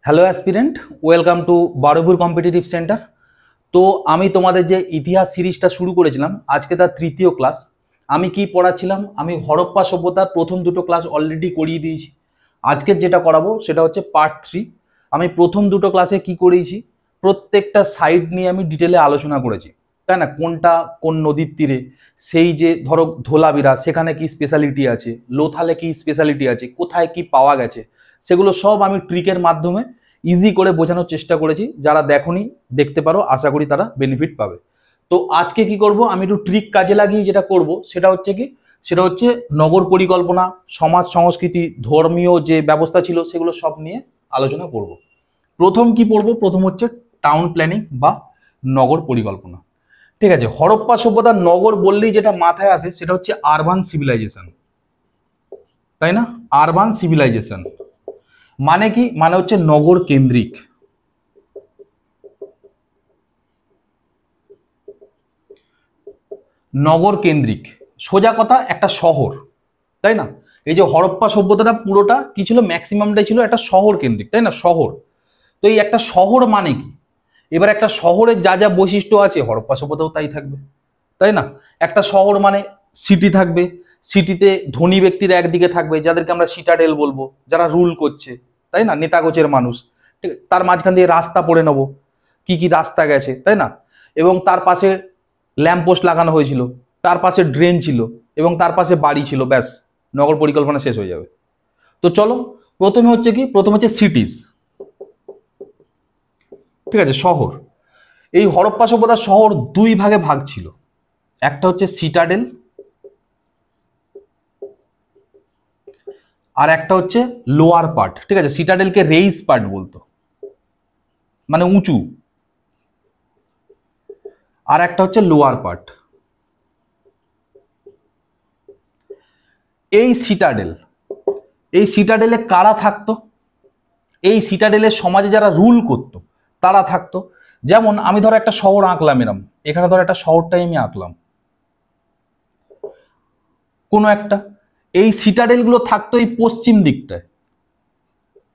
Hello aspirant, welcome to Baruipur competitive centre. তো আমি তোমাদের যে ইতিহাস সিরিজটা শুরু করেছিলাম, আজকে তার তৃতীয় ক্লাস। আমি কি পড়াচ্ছিলাম? আমি হরপ্পা সভ্যতার প্রথম দুটো ক্লাস অলরেডি করিয়ে দিয়েছি। আজকের যেটা করাবো সেটা হচ্ছে পার্ট 3। আমি প্রথম দুটো ক্লাসে কি করিয়েছি, প্রত্যেকটা সাইড নিয়ে আমি ডিটেলে আলোচনা করেছি, তাই না? কোনটা কোন নদীর তীরে, সেই যে ধরো ধোলাবিরা, সেখানে কি স্পেশালিটি আছে, লোথালে কি স্পেশালিটি আছে, কোথায় কি পাওয়া গেছে, সেগুলো সব আমি ট্রিকের মাধ্যমে ইজি করে বোঝানোর চেষ্টা করেছি। যারা দেখোনি দেখতে পারো, আশা করি তারা বেনিফিট পাবে। তো আজকে কি করব, আমি একটু ট্রিক কাজে লাগিয়ে যেটা করব সেটা হচ্ছে কি, সেটা হচ্ছে নগর পরিকল্পনা, সমাজ সংস্কৃতি, ধর্মীয় যে ব্যবস্থা ছিল সেগুলো সব নিয়ে আলোচনা করব। প্রথম কি পড়বো? প্রথম হচ্ছে টাউন প্ল্যানিং বা নগর পরিকল্পনা। ঠিক আছে, হরপ্পা সভ্যতার নগর বললেই যেটা মাথায় আসে সেটা হচ্ছে আরবান সিভিলাইজেশন, তাই না? আরবান সিভিলাইজেশন মানে কি? মানে হচ্ছে নগর কেন্দ্রিক। নগর কেন্দ্রিক, সোজা কথা একটা শহর, তাই না? এই যে হরপ্পা সভ্যতাটা পুরোটা কি ছিল, ম্যাক্সিমামটাই ছিল একটা শহর কেন্দ্রিক, তাই না? শহর। তো এই একটা শহর মানে কি? এবার একটা শহরের যা যা বৈশিষ্ট্য আছে হরপ্পা সভ্যতাও তাই থাকবে, তাই না? একটা শহর মানে সিটি থাকবে, সিটিতে ধনী ব্যক্তিরা একদিকে থাকবে, যাদেরকে আমরা সিটাডেল বলবো, যারা রুল করছে, তাই না? নেতা গোছের মানুষ। ঠিক, তার মাঝখান দিয়ে রাস্তা পড়ে নেবো, কি কি রাস্তা গেছে, তাই না? এবং তার পাশে ল্যাম্পপোস্ট লাগানো হয়েছিল, তার পাশে ড্রেন ছিল, এবং তার পাশে বাড়ি ছিল, ব্যাস নগর পরিকল্পনা শেষ হয়ে যাবে। তো চলো, প্রথমে হচ্ছে কি, প্রথম হচ্ছে সিটিজ। ঠিক আছে, শহর। এই হরপ্পা সভ্যতার শহর দুই ভাগে ভাগ ছিল। একটা হচ্ছে সিটাডেল, আর একটা হচ্ছে লোয়ার পার্ট। ঠিক আছে, সিটাডেলকে রেইস পার্ট বলতো, মানে উঁচু। আর একটা হচ্ছে লোয়ার পার্ট। এই সিটাডেল, এই সিটাডেলে কারা থাকতো? এই সিটাডেলের সমাজে যারা রুল করতো তারা থাকতো। যেমন আমি ধরো একটা শহর আঁকলাম, এরম এখানে ধরো একটা শহরটাই আমি আঁকলাম কোনো একটা। এই সিটাডেলগুলো থাকতো এই পশ্চিম দিকটায়।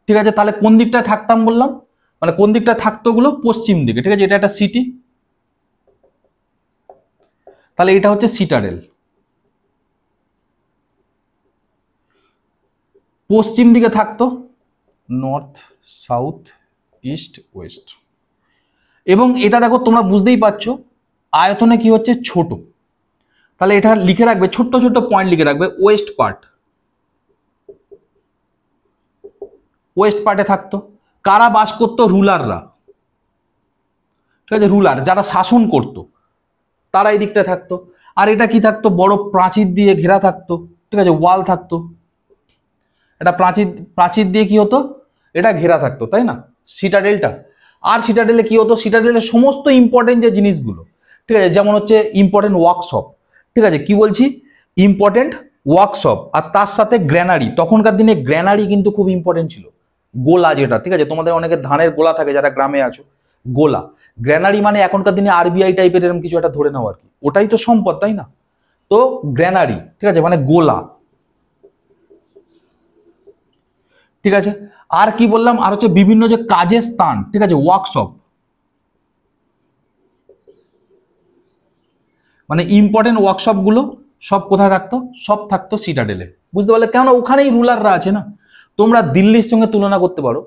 ঠিক আছে, তাহলে কোন দিকটায় থাকতাম বললাম, মানে কোন দিকটায় থাকতো গুলো? পশ্চিম দিকে। ঠিক আছে, এটা একটা সিটি, তাহলে এটা হচ্ছে সিটাডেল। পশ্চিম দিকে থাকতো নর্থ, সাউথ, ইস্ট, ওয়েস্ট। এবং এটা দেখো, তোমরা বুঝতেই পারছো আয়তনে কি হচ্ছে, ছোট। তাহলে এটা লিখে রাখবে, ছোট্ট ছোট্ট পয়েন্ট লিখে রাখবে। ওয়েস্ট পার্ট, ওয়েস্ট পার্টে থাকতো কারা বাস করতো? রুলাররা। ঠিক আছে, রুলার যারা শাসন করতো তারা এই দিকটা থাকতো। আর এটা কি থাকতো? বড় প্রাচীর দিয়ে ঘেরা থাকতো। ঠিক আছে, ওয়াল থাকতো, এটা প্রাচীর, প্রাচীর দিয়ে কি হতো, এটা ঘেরা থাকতো, তাই না? সিটাডেলটা। আর সিটাডেলে কি হতো? সিটাডেলের সমস্ত ইম্পর্টেন্ট যে জিনিসগুলো, ঠিক আছে, যেমন হচ্ছে ইম্পর্টেন্ট ওয়ার্কশপ। ঠিক আছে, কি বলছি? Important workshop. আর তার সাথে গ্র্যানারি। তখনকার দিনে গ্র্যানারি কিন্তু খুব ইম্পর্টেন্ট ছিল। গোলা যেটা, ঠিক আছে, তোমাদের অনেকে ধানের গোলা থাকে যারা গ্রামে আছো, গোলা। গ্র্যানারি মানে এখনকার দিনে আরবিআই টাইপের এরকম কিছু একটা ধরে নাও আর কি, ওটাই তো সম্পদ, তাই না? তো গ্র্যানারি, ঠিক আছে, মানে গোলা। ঠিক আছে, আর কি বললাম? আর হচ্ছে বিভিন্ন যে কাজের স্থান, ঠিক আছে, ওয়ার্কশপ। মানে ইম্পর্টেন্ট ওয়ার্কশপ গুলো সব কোথায় থাকতো? সব থাকতো সিটাডেলে। বুঝতে পারলে? কেন? ওখানেই রুলাররা আছে না। তোমরা দিল্লির সঙ্গে তুলনা করতে পারো।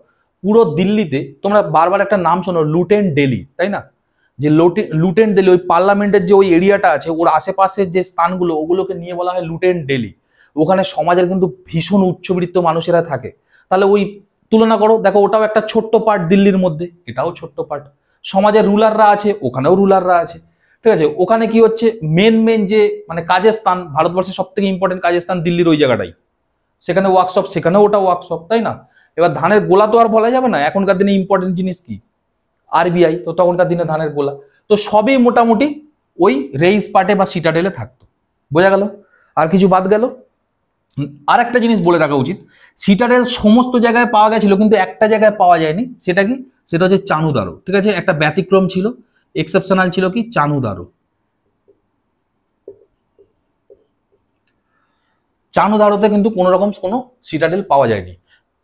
পুরো দিল্লিতে তোমরা বারবার একটা নাম শোনো, লুটেন ডেলি, তাই না? যে লুটেন ডেলি, ওই পার্লামেন্টের যে ওই এরিয়াটা আছে, ওর আশেপাশের যে স্থানগুলো, ওগুলোকে নিয়ে বলা হয় লুটেন ডেলি। ওখানে সমাজের কিন্তু ভীষণ উচ্চবিত্ত মানুষেরা থাকে। তাহলে ওই তুলনা করো, দেখো ওটাও একটা ছোট্ট পার্ট দিল্লির মধ্যে, এটাও ছোট্ট পার্ট। সমাজের রুলাররা আছে, ওখানেও রুলাররা আছে। ঠিক আছে, ওখানে কি হচ্ছে, মেন মেন যে মানে কাজের স্থান, ভারতবর্ষের সব থেকে ইম্পর্টেন্ট কাজের স্থান দিল্লির ওই জায়গাটাই, সেখানে ওয়ার্কশপ, সেখানেও ওটা ওয়ার্কশপ, তাই না? এবার ধানের গোলা তো আর বলা যাবে না, এখনকার দিনে ইম্পর্টেন্ট জিনিস কি? আরবিআই। তো তখনকার দিনে ধানের গোলা। তো সবই মোটামুটি ওই রেইস পার্টে বা সিটাডেলে থাকতো। বোঝা গেল? আর কিছু বাদ গেল? আর একটা জিনিস বলে রাখা উচিত, সিটাডেল সমস্ত জায়গায় পাওয়া গেছিল, কিন্তু একটা জায়গায় পাওয়া যায়নি। সেটা কি? সেটা হচ্ছে চানুদারো। ঠিক আছে, একটা ব্যতিক্রম ছিল, এক্সেপশনাল ছিল কি, চানুদারো। চানুদারোতে কিন্তু কোনো রকম কোনো সিটাডেল পাওয়া যায়নি।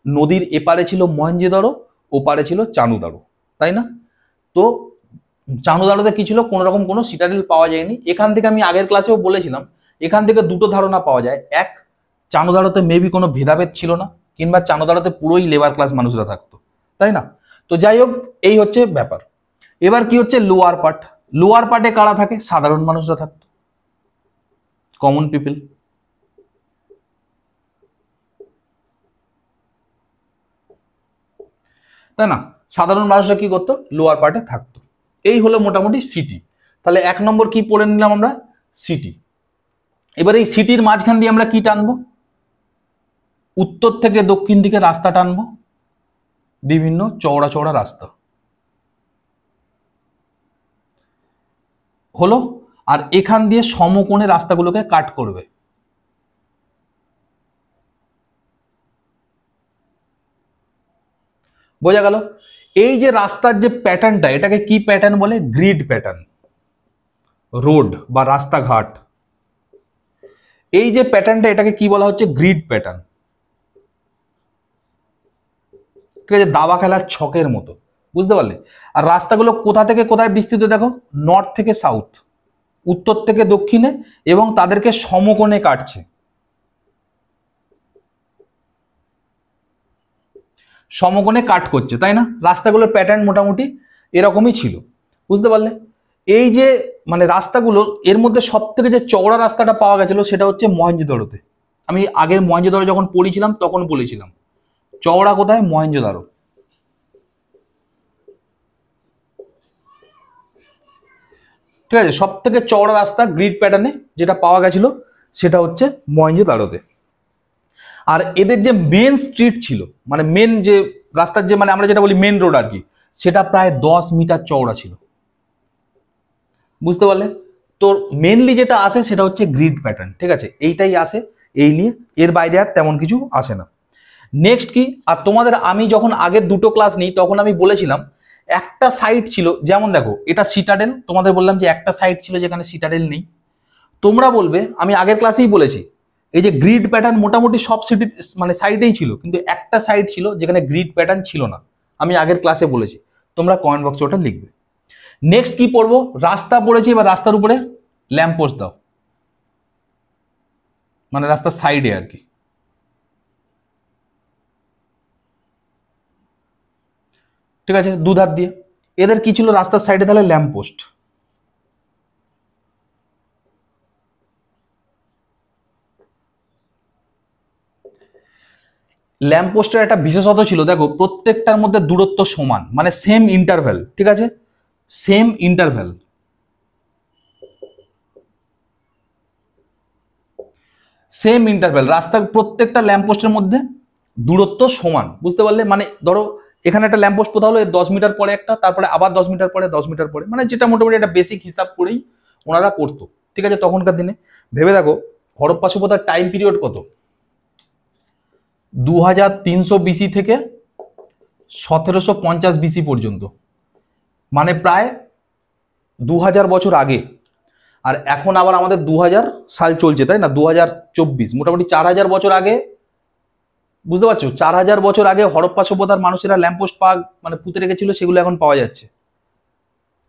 নদীর এপারে ছিল মহেঞ্জোদারো, ওপারে ছিল চানুদারো, তাই না? তো চানুদারোতে কি ছিল, কোনো রকম কোনো সিটাডেল পাওয়া যায়নি। এখান থেকে আমি আগের ক্লাসেও বলেছিলাম, এখান থেকে দুটো ধারণা পাওয়া যায়। এক, চানুদারোতে মেবি কোনো ভেদাভেদ ছিল না, কিংবা চানুদারোতে পুরোই লেবার ক্লাস মানুষরা থাকতো, তাই না? তো যাই হোক, এই হচ্ছে ব্যাপার। এবার কি হচ্ছে লোয়ার পার্ট, লোয়ার পার্টে কারা থাকে, সাধারণ মানুষরা থাকতো, কমন পিপল, তাই না? সাধারণ মানুষরা কি করতো, লোয়ার পার্টে থাকতো। এই হলো মোটামুটি সিটি। তাহলে 1 নম্বর কি পড়ে নিলাম আমরা, সিটি। এবার এই সিটির মাঝখান দিয়ে আমরা কি টানবো, উত্তর থেকে দক্ষিণ দিকে রাস্তা টানবো, বিভিন্ন চওড়া চওড়া রাস্তা হলো। আর এখান দিয়ে সমকোণে রাস্তাগুলোকে কাট করবে। বোঝা গেল? এই যে রাস্তার যে প্যাটার্নটা, এটাকে কি প্যাটার্ন বলে, গ্রিড প্যাটার্ন। রোড বা রাস্তাঘাট, এই যে প্যাটার্নটা, এটাকে কি বলা হচ্ছে, গ্রিড প্যাটার্ন। ঠিক আছে, দাবা খেলার ছকের মতো, বুঝতে পারলে? আর রাস্তাগুলো কোথা থেকে কোথায় বিস্তৃত দেখো, নর্থ থেকে সাউথ, উত্তর থেকে দক্ষিণে, এবং তাদেরকে সমকোণে কাটছে। সমকোণে কাট করছে, তাই না? রাস্তাগুলোর প্যাটার্ন মোটামুটি এরকমই ছিল, বুঝতে পারলে? এই যে মানে রাস্তাগুলো, এর মধ্যে সব থেকে যে চওড়া রাস্তাটা পাওয়া গেছিল সেটা হচ্ছে মহেঞ্জোদারোতে। আমি আগের মহেঞ্জোদারো যখন পড়েছিলাম তখন বলেছিলাম, চওড়া কোথায়, মহেঞ্জোদারো। ঠিক আছে, সব থেকে চওড়া রাস্তা গ্রিড প্যাটার্নে যেটা পাওয়া গেছিল সেটা হচ্ছে মহেঞ্জোদারোতে। আর এদের যে মেন স্ট্রিট ছিল, মানে মেন যে রাস্তার যে, মানে আমরা যেটা বলি মেন রোড আর কি, সেটা প্রায় 10 মিটার চওড়া ছিল, বুঝতে পারলে? তো মেনলি যেটা আসে সেটা হচ্ছে গ্রিড প্যাটার্ন। ঠিক আছে, এইটাই আসে এই নিয়ে, এর বাইরে আর তেমন কিছু আসে না। নেক্সট কি, আর তোমাদের আমি যখন আগের দুটো ক্লাস নিই তখন আমি বলেছিলাম একটা সাইট ছিল, যেমন দেখো এটা সিটাডেল, তোমাদের বললাম যে একটা সাইট ছিল যেখানে সিটাডেল নেই। তোমরা বলবে, আমি আগের ক্লাসেই বলেছি, এই যে গ্রিড প্যাটার্ন মোটামুটি সব সিটি মানে সাইডেই ছিল, কিন্তু একটা সাইড ছিল যেখানে গ্রিড প্যাটার্ন ছিল না। আমি আগের ক্লাসে বলেছি, তোমরা কমেন্ট বক্সে ওটা লিখবে। নেক্সট কি পড়বো, রাস্তা পড়েছি, এবার রাস্তার উপরে ল্যাম্পপোস্ট দাও, মানে রাস্তার সাইডে আর কি। ঠিক আছে, দুধার দিয়ে এদের কি ছিল, রাস্তার সাইডে তাহলে ল্যাম্পপোস্ট। ল্যাম্পপোস্টের একটা বিশেষত ছিল, দেখো প্রত্যেকটার মধ্যে দূরত্ব সমান, মানে সেম ইন্টারভ্যাল। ঠিক আছে, সেম ইন্টারভ্যাল, সেম ইন্টারভ্যাল, রাস্তার প্রত্যেকটা ল্যাম্পপোস্টের মধ্যে দূরত্ব সমান, বুঝতে পারলে? মানে ধরো এখানে একটা ল্যাম্পপোস্ট কোথাও হলো 10 মিটার পরে একটা, তারপরে আবার 10 মিটার পরে, 10 মিটার পরে, মানে যেটা মোটামুটি একটা বেসিক হিসাব করেই ওনারা করতো। ঠিক আছে, তখনকার দিনে ভেবে দেখো, হরপ্পা সভ্যতার টাইম পিরিয়ড কত, 2300 বিসি থেকে 1750 বিসি পর্যন্ত, মানে প্রায় 2000 বছর আগে। আর এখন আবার আমাদের 2000 সাল চলছে, তাই না? 2024, মোটামুটি 4000 বছর আগে, বুঝতে পারছো? 4000 বছর আগে হরপ্পা সভ্যতার মানুষেরা ল্যাম্পপোস্ট মানে পুঁতে রেখেছিল, সেগুলো এখন পাওয়া যাচ্ছে।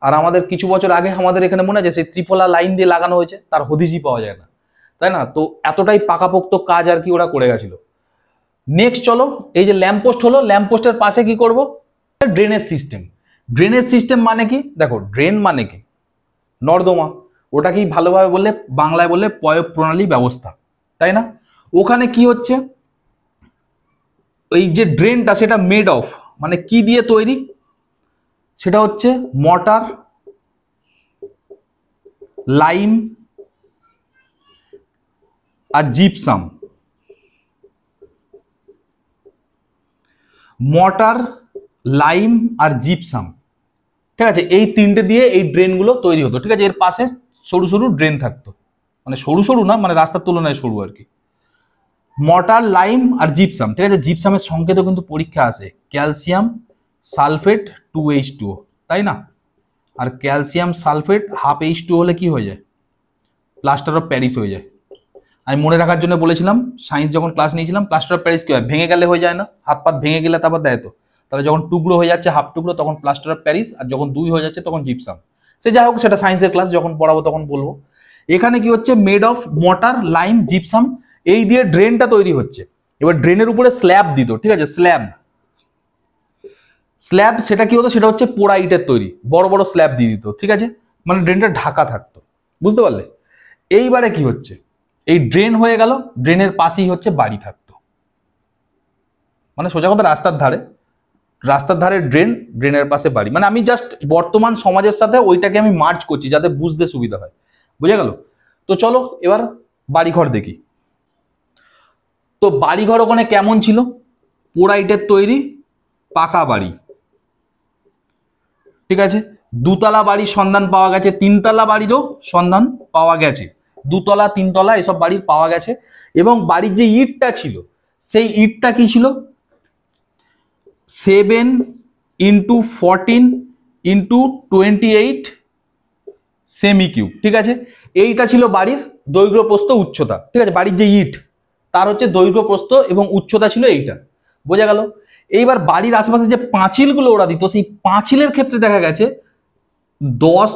আর আমাদের কিছু বছর আগে আমাদের এখানে মনে আছে সেই ত্রিফলা লাইন দিয়ে লাগানো হয়েছে, তার হদিশই পাওয়া যায় না, তাই না? তো এতটাই পাকাপোক্ত কাজ আর কি ওরা করে গেছিল। নেক্সট চলো, এই যে ল্যাম্পপোস্ট হলো, ল্যাম্পপোস্টের পাশে কি করব, ড্রেনেজ সিস্টেম। ড্রেনেজ সিস্টেম মানে কি, দেখো ড্রেন মানে কি, নর্দমা, ওটাকেই ভালোভাবে বললে, বাংলায় বললে পয় প্রণালী ব্যবস্থা, তাই না? ওখানে কি হচ্ছে, এই যে ড্রেনটা সেটা মেড অফ, মানে কি দিয়ে তৈরি, সেটা হচ্ছে মর্টার, লাইম আর জিপসাম। মর্টার, লাইম আর জিপসাম, ঠিক আছে, এই তিনটে দিয়ে এই ড্রেনগুলো তৈরি হতো। ঠিক আছে, এর পাশে সরু সরু ড্রেন থাকতো, মানে সরু সরু না, মানে রাস্তার তুলনায় সরু আর কি। মর্টার, লাইম আর জিপসাম। ঠিক আছে, জিপসামের সংকেতও কিন্তু পরীক্ষা আসে, ক্যালসিয়াম সালফেট 2H2O, তাই না? আর ক্যালসিয়াম সালফেট হাফ H2O হলে কি হয়ে যায়, প্লাস্টার অফ প্যারিস হয়ে যায়। আমি মনে রাখার জন্য বলেছিলাম, সায়েন্স যখন ক্লাস নিয়েছিলাম, প্লাস্টার অফ প্যারিস কি হয়, ভেঙে গেলে হয়ে যায় না, হাত পাত ভেঙে গেলে তারপর দেয় তো, তাহলে যখন টুকরো হয়ে যাচ্ছে হাফ টুকরো তখন প্লাস্টার অফ প্যারিস, আর যখন 2 হয়ে যাচ্ছে তখন জিপসাম। সে যাই হোক, সেটা সায়েন্সের ক্লাস, যখন পড়াবো তখন বলবো। এখানে কি হচ্ছে, made of mortar, lime, gypsum, এই দিয়ে ড্রেনটা তৈরি হচ্ছে। এবার ড্রেনের উপরে স্ল্যাব দিত, ঠিক আছে, স্ল্যাব সেটা কি হতো, সেটা হচ্ছে পোড়া ইটের তৈরি, বড় বড় স্ল্যাব দিয়ে দিত, ঠিক আছে, মানে ড্রেনটা ঢাকা থাকতো, বুঝতে পারলে। এইবারে কি হচ্ছে, এই ড্রেন হয়ে গেল, ড্রেনের পাশেই হচ্ছে বাড়ি থাকতো, মানে সোজা কথা রাস্তার ধারে ড্রেন, ড্রেনের পাশে বাড়ি, মানে আমি জাস্ট বর্তমান সমাজের সাথে ওইটাকে আমি মার্জ করছি যাতে বুঝতে সুবিধা হয়, বুঝে গেল। তো চলো এবার বাড়িঘর দেখি। তো বাড়িঘর ওখানে কেমন ছিল, পোড়া ইটের তৈরি পাকা বাড়ি, ঠিক আছে। দুতলা বাড়ির সন্ধান পাওয়া গেছে, তিনতলা বাড়িরও সন্ধান পাওয়া গেছে, দুতলা তিনতলা এসব বাড়ির পাওয়া গেছে। এবং বাড়ির যে ইটটা ছিল, সেই ইটটা কি ছিল, 7x14x28 সেমি কিউব, ঠিক আছে। এইটা ছিল বাড়ির দৈর্ঘ্য প্রস্থ উচ্চতা, ঠিক আছে, বাড়ির যে ইট তার হচ্ছে দৈর্ঘ্য প্রস্থ এবং উচ্চতা ছিল এইটা, বোঝা গেল। এইবার বাড়ির আশেপাশে যে পাঁচিলগুলো ওরা দিত, সেই পাঁচিলের ক্ষেত্রে দেখা গেছে 10,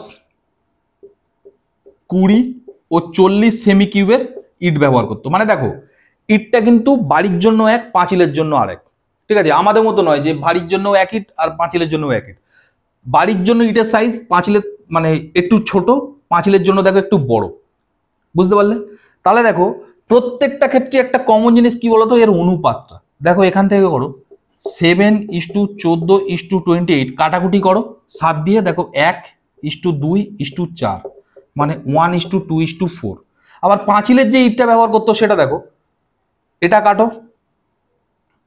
20 ও 40 সেমি কিউবের ইট ব্যবহার করতো। মানে দেখো, ইটটা কিন্তু বাড়ির জন্য এক, পাঁচিলের জন্য আরেক, ঠিক আছে। আমাদের মতো নয় যে বাড়ির জন্য এক ইট আর পাঁচিলের জন্য এক ইট। বাড়ির জন্য ইটের সাইজ পাঁচিলের মানে একটু ছোট, পাঁচিলের জন্য দেখো একটু বড়, বুঝতে পারলে। তাহলে দেখো প্রত্যেকটা ক্ষেত্রে একটা কমন জিনিস কি বলতো, এর অনুপাতটা দেখো, এখান থেকে করো 7:14:28, কাটাকুটি করো 7 দিয়ে, দেখো 1:2:4, মানে 1:2:4। আবার পাঁচিলের যে ইটটা ব্যবহার করতো সেটা দেখো, এটা কাটো,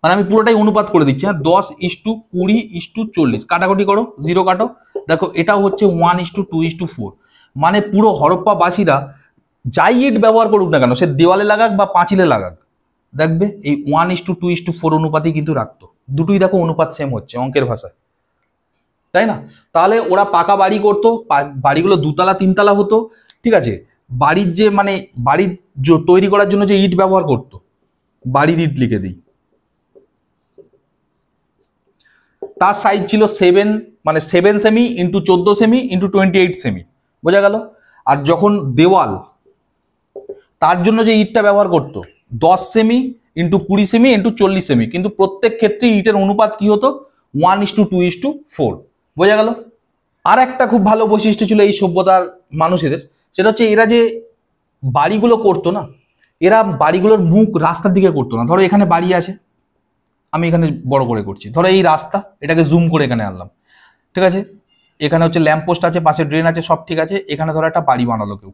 মানে আমি পুরোটাই অনুপাত করে দিচ্ছি, হ্যাঁ, 10:20:40, কাটাকুটি করো, 0 কাটো, দেখো এটাও হচ্ছে 1:2:4। মানে পুরো হরপ্পাবাসীরা যাই ইট ব্যবহার করুক না কেন, সে দেওয়ালে লাগাক বা পাঁচিলে লাগাক, দেখবে এই 1:2:4 অনুপাতই কিন্তু রাখতো। দুটোই দেখো অনুপাত সেম হচ্ছে অঙ্কের ভাষায়, তাই না। তাহলে ওরা পাকা বাড়ি করতো, বাড়িগুলো দুতলা তিনতলা হতো, ঠিক আছে। বাড়ির যে মানে বাড়ির তৈরি করার জন্য যে ইট ব্যবহার করতো, বাড়ির ইট লিখে দিই, তার সাইজ ছিল 7 cm into 14 cm into 28 semi, বোঝা গেল। আর যখন দেওয়াল, তার জন্য যে ইটটা ব্যবহার করতো 10 cm into 20 cm into 40 semi, কিন্তু প্রত্যেক ক্ষেত্রে ইটের অনুপাত কি হতো, 1:2:4, বোঝা গেল। আর একটা খুব ভালো বৈশিষ্ট্য ছিল এই সভ্যতার মানুষেদের, সেটা হচ্ছে এরা যে বাড়িগুলো করতো না, এরা বাড়িগুলোর মুখ রাস্তার দিকে করতো না। ধরো এখানে বাড়ি আছে, আমি এখানে বড় করে করছি, ধরো এই রাস্তা, এটাকে জুম করে এখানে আনলাম, ঠিক আছে। এখানে হচ্ছে ল্যাম্পপোস্ট আছে, পাশে ড্রেন আছে, সব ঠিক আছে। এখানে ধরো একটা বাড়ি বানালো কেউ,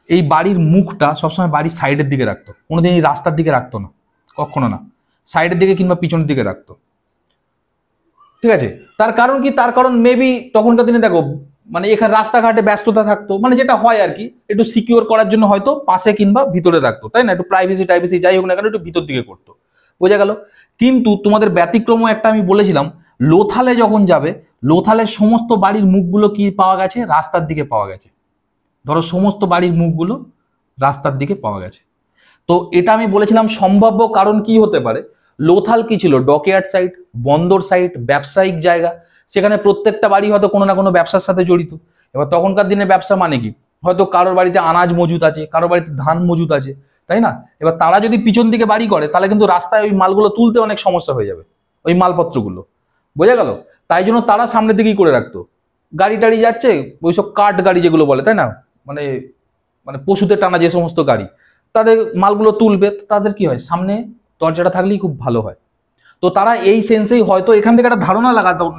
এই বাড়ির মুখটা সবসময় বাড়ির সাইডের দিকে রাখতো, কোনোদিন এই রাস্তার দিকে রাখতো না, কখনো না, সাইডের দিকে কিংবা পিছনের দিকে রাখতো, ঠিক আছে। তার কারণ কি, তার কারণ মেবি তখনকার দিনে দেখো মানে এখানে রাস্তাঘাটে ব্যস্ততা থাকতো, মানে যেটা হয় আর কি, একটু সিকিউর করার জন্য হয়তো পাশে কিংবা ভিতরে রাখতো, তাই না, একটু প্রাইভেসি যাই হোক না কেন একটু ভিতর দিকে করতো, বোঝা গেল। কিন্তু তোমাদের ব্যতিক্রমও একটা আমি বলেছিলাম, লোথালে যখন যাবে, লোথালের সমস্ত বাড়ির মুখগুলো কি পাওয়া গেছে, রাস্তার দিকে পাওয়া গেছে। ধরো সমস্ত বাড়ির মুখগুলো রাস্তার দিকে পাওয়া গেছে। তো এটা আমি বলেছিলাম সম্ভাব্য কারণ কি হতে পারে। লোথাল কি ছিল, ডকইয়ার্ড সাইট, বন্দর সাইট, ব্যবসায়িক জায়গা, সেখানে প্রত্যেকটা বাড়ি হয়তো কোনো না কোনো ব্যবসার সাথে জড়িত। এবার তখনকার দিনে ব্যবসা মানে কি, হয়তো কারোর বাড়িতে আনাজ মজুত আছে, কারোর বাড়িতে ধান মজুত আছে, তাই না। এবার তারা যদি পিছন দিকে বাড়ি করে, তাহলে কিন্তু রাস্তায় ওই মালগুলো তুলতে অনেক সমস্যা হয়ে যাবে, ওই মালপত্রগুলো, বোঝা গেল। তাই জন্য তারা সামনের দিকেই করে রাখতো। গাড়ি টাড়ি যাচ্ছে, ওইসব কাঠ গাড়ি যেগুলো বলে, তাই না, মানে মানে পশুদের টানা যে সমস্ত গাড়ি, তাদের মালগুলো তুলবে, তাদের কি হয়, সামনে দরজাটা থাকলেই খুব ভালো হয়। তো তারা এই সেন্সেই হয়তো এখান থেকে একটা ধারণা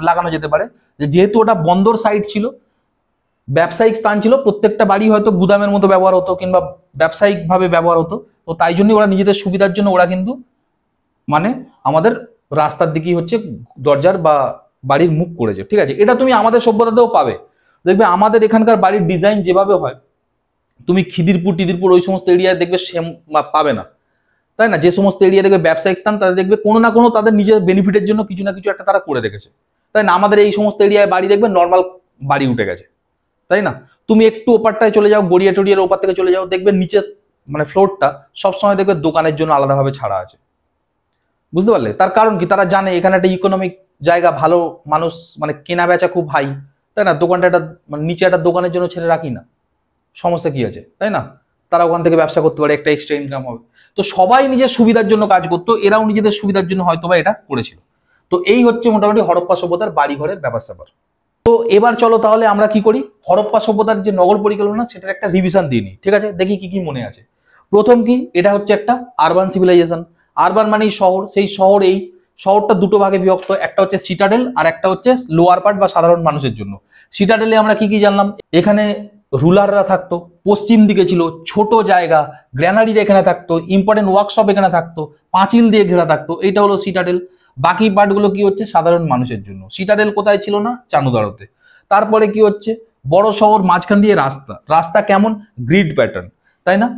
লাগানো যেতে পারে যে যেহেতু ওটা বন্দর সাইট ছিল, ব্যবসায়িক স্থান ছিল, প্রত্যেকটা বাড়ি হয়তো গুদামের মতো ব্যবহার হতো কিংবা ব্যবসায়িক ভাবে ব্যবহার হতো, তো তাই জন্যই ওরা নিজেদের সুবিধার জন্য ওরা কিন্তু মানে আমাদের রাস্তার দিকেই হচ্ছে দরজার বা বাড়ির মুখ করেছে, ঠিক আছে। এটা তুমি আমাদের সভ্যতাতেও পাবে, দেখবে আমাদের এখানকার বাড়ির ডিজাইন যেভাবে হয়, তুমি খিদিরপুর টিদিরপুর ওই সমস্ত এরিয়ায় দেখবে সেম পাবে না, তাই না। যে সমস্ত এরিয়া দেখবে ব্যবসায়িক স্থান, তাদের দেখবে কোনো না কোনো তাদের নিজের বেনিফিটের জন্য কিছু না কিছু একটা তারা করে রেখেছে, তাই না। আমাদের এই সমস্ত এরিয়ায় বাড়ি দেখবে নর্মাল বাড়ি উঠে গেছে, তাই না। তুমি একটু ওপারটায় চলে যাও, গড়িয়া টড়িয়ার ওপার থেকে চলে যাও, দেখবে নিচে মানে ফ্লোরটা সবসময় দেখবে দোকানের জন্য আলাদাভাবে ছাড়া আছে, বুঝতে পারলে? তার কারণ কি, তারা জানে এখানে একটা ইকোনমিক জায়গা, ভালো মানুষ, মানে কেনা বেচা খুব হাই, তাই না? দোকানটা একটা মানে নিচে একটা দোকানের জন্য ছেড়ে রাখি না, সমস্যা কি আছে, তাই না? তারা ওখান থেকে ব্যবসা করতে পারে, একটা এক্সট্রা ইনকাম হবে। তো সবাই নিজের সুবিধার জন্য কাজ করতো, এরাও নিজেদের সুবিধার জন্য হয়তোবা এটা করেছিল। তো এই হচ্ছে মোটামুটি হরপ্পা সভ্যতার বাড়ি ঘরের ব্যাপার স্যাপার। তো এবার চলো তাহলে আমরা কি করি, হরপ্পা সভ্যতার যে নগর পরিকল্পনা সেটার একটা রিভিশন দিয়ে নিই, ঠিক আছে? দেখি কি কি মনে আছে। প্রথম কি, এটা হচ্ছে একটা আরবান সিভিলাইজেশন। আরবান মানেই শহর, সেই শহর, এই শহরটা দুটো ভাগে বিভক্ত, একটা হচ্ছে সিটাডেল আর একটা হচ্ছে লোয়ার পার্ট বা সাধারণ মানুষের জন্য। সিটাডেলে আমরা কি কি জানলাম, এখানে রুলাররা থাকতো, পশ্চিম দিকে ছিল ছোট জায়গা, গ্র্যানারির এখানে থাকতো, ইম্পর্টেন্ট ওয়ার্কশপ এখানে থাকতো, পাঁচিল দিয়ে ঘেরা থাকতো, এইটা হলো সিটাডেল। বাকি পার্টগুলো কি হচ্ছে সাধারণ মানুষের জন্য। সিটাডেল কোথায় ছিল না, চানুদারোতে। তারপরে কি হচ্ছে, বড় শহর, মাঝখান দিয়ে রাস্তা, রাস্তা কেমন, গ্রিড প্যাটার্ন, তাই না?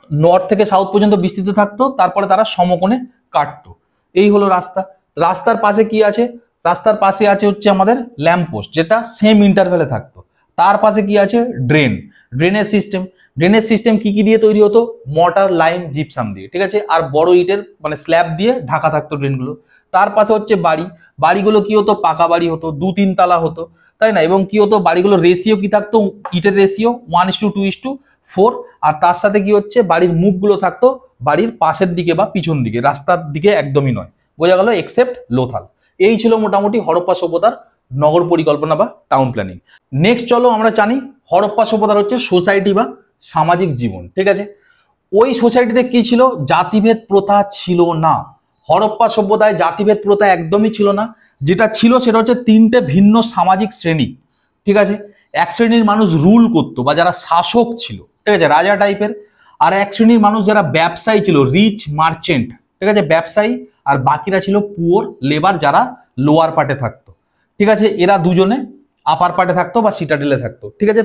নর্থ থেকে সাউথ পর্যন্ত বিস্তৃত থাকতো, তারপরে তারা সমকোণে কাটতো। এই হলো রাস্তা। রাস্তার পাশে কি আছে, রাস্তার পাশে আছে হচ্ছে আমাদের ল্যাম্পপোস্ট, যেটা সেম ইন্টারভ্যালে থাকতো। তার পাশে কি আছে, drain, drainage system. Drainage system কি কি দিয়ে তৈরি হতো, মর্টার, লাইম, জিপসাম দিয়ে, ঠিক আছে? আর বড় ইটের মানে স্ল্যাব দিয়ে ঢাকা থাকতো ড্রেনগুলো। তার পাশে হচ্ছে বাড়ি, বাড়িগুলো কি হতো, পাকা বাড়ি হতো, 2-3 তালা হতো, তাই না? এবং কি হতো, বাড়িগুলো রেশিও কি থাকতো, ইটের রেশিও 1:2:4। আর তার সাথে কি হচ্ছে, বাড়ির মুখগুলো থাকতো বাড়ির পাশের দিকে বা পিছন দিকে, রাস্তার দিকে একদমই নয়। বোঝা গেল, এক্সেপ্ট লোথাল। এই ছিল মোটামুটি হরপ্পা সভ্যতার নগর পরিকল্পনা বা টাউন প্ল্যানিং। নেক্সট চলো আমরা জানি হরপ্পা সভ্যতার হচ্ছে সোসাইটি বা সামাজিক জীবন, ঠিক আছে? ওই সোসাইটিতে কি ছিল, জাতিভেদ প্রথা ছিল না। হরপ্পা সভ্যতায় জাতিভেদ প্রথা একদমই ছিল না। যেটা ছিল সেটা হচ্ছে 3টে ভিন্ন সামাজিক শ্রেণী, ঠিক আছে? এক শ্রেণীর মানুষ রুল করতো বা যারা শাসক ছিল, ঠিক আছে, রাজা টাইপের। আর এক শ্রেণীর মানুষ যারা ব্যবসায়ী ছিল, রিচ মার্চেন্ট, ঠিক আছে, ব্যবসায়ী। আর বাকিরা ছিল পুয়ার লেবার, যারা লোয়ার পার্টে থাকতো, ঠিক আছে? এরা দুজনে আপার পার্টে থাকতো বা সিটাডেলে থাকতো, ঠিক আছে?